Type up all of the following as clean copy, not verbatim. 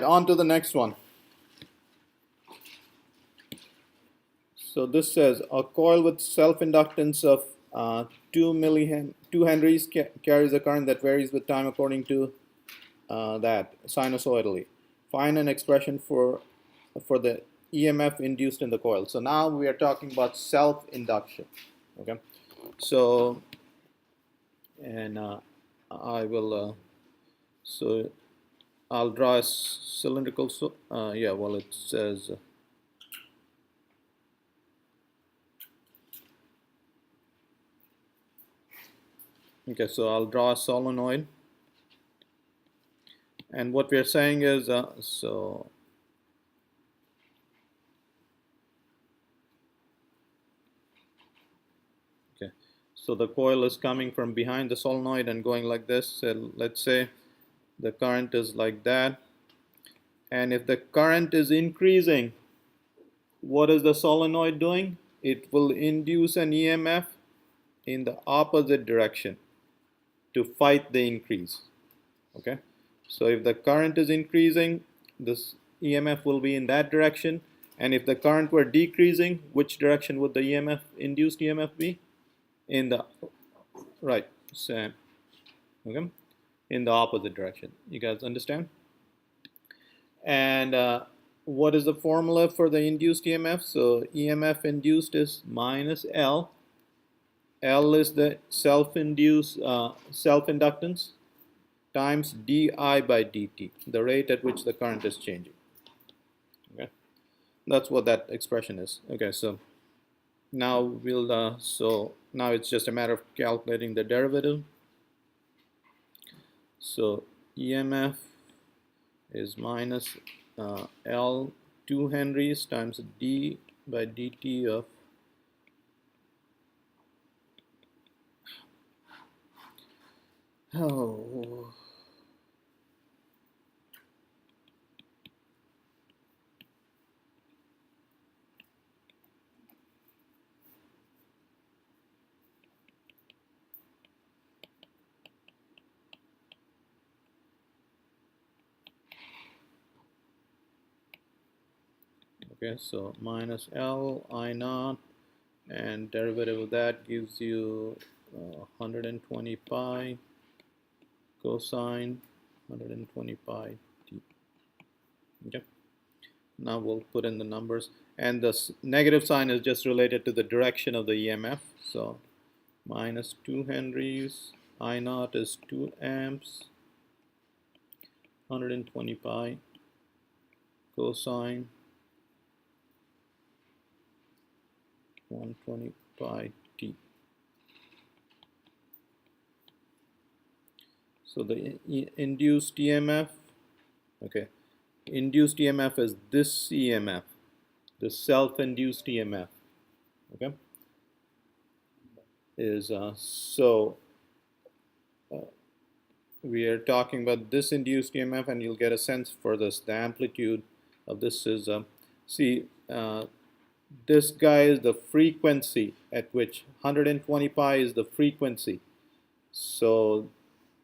On to the next one. So this says a coil with self-inductance of 2 henries carries a current that varies with time according to that sinusoidally. Find an expression for the EMF induced in the coil. So now we are talking about self-induction. Okay, so and I will so I'll draw a cylindrical. Yeah, well, it says. Okay, so I'll draw a solenoid, and what we're saying is okay, so the coil is coming from behind the solenoid and going like this. So let's say the current is like that, and if the current is increasing, what is the solenoid doing? It will induce an EMF in the opposite direction to fight the increase. Okay, so if the current is increasing, this EMF will be in that direction, and if the current were decreasing, which direction would the EMF, induced EMF, be? In the right, same. Okay, in the opposite direction. You guys understand? And what is the formula for the induced EMF? So EMF induced is minus L. L is the self-induced self-inductance times di by dt, the rate at which the current is changing. Okay, that's what that expression is. Okay, so now we'll so now it's just a matter of calculating the derivative. So EMF is minus L 2 henries times d by dt of okay, so minus L I naught, and derivative of that gives you 120 pi cosine 120 pi t. Okay, now we'll put in the numbers, and the negative sign is just related to the direction of the EMF. So minus 2 henries, I naught is 2 amps, 120 pi cosine 120 pi t. So the induced EMF, okay, induced EMF is this EMF, the self-induced EMF, okay, is we are talking about this induced EMF, and you'll get a sense for this. The amplitude of this is see, this guy is the frequency at which 120 pi is the frequency. So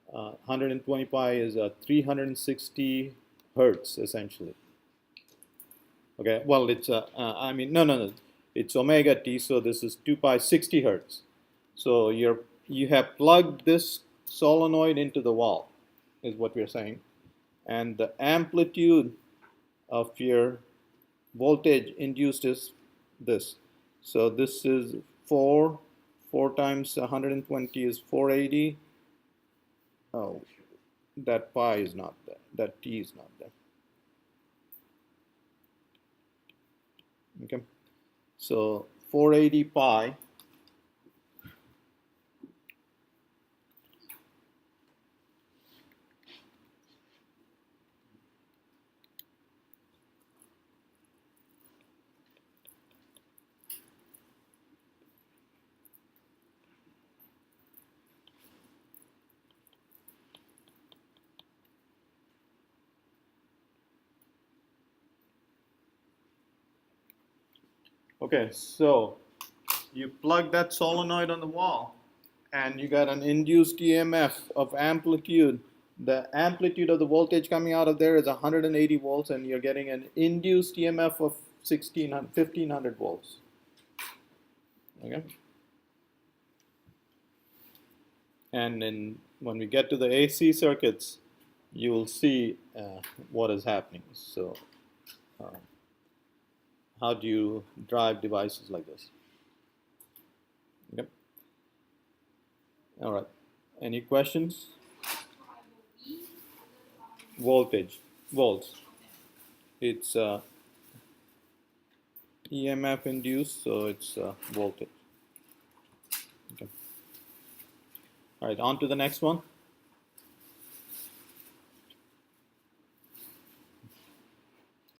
120 pi is 360 hertz essentially. Okay, well, it's I mean, no, it's omega t, so this is 2 pi 60 hertz. So you have plugged this solenoid into the wall, is what we're saying, and the amplitude of your voltage induced is this. So this is 4 times 120 is 480. Oh, that pi is not there, that t is not there. Okay, so 480 pi Okay, so you plug that solenoid on the wall, and you got an induced EMF of amplitude the amplitude of the voltage coming out of there is 180 volts, and you're getting an induced EMF of 1500 volts. Okay. And when we get to the AC circuits, you will see what is happening. So how do you drive devices like this? Okay. All right. Any questions? Voltage, volts. It's EMF induced, so it's voltage. Okay. All right, on to the next one.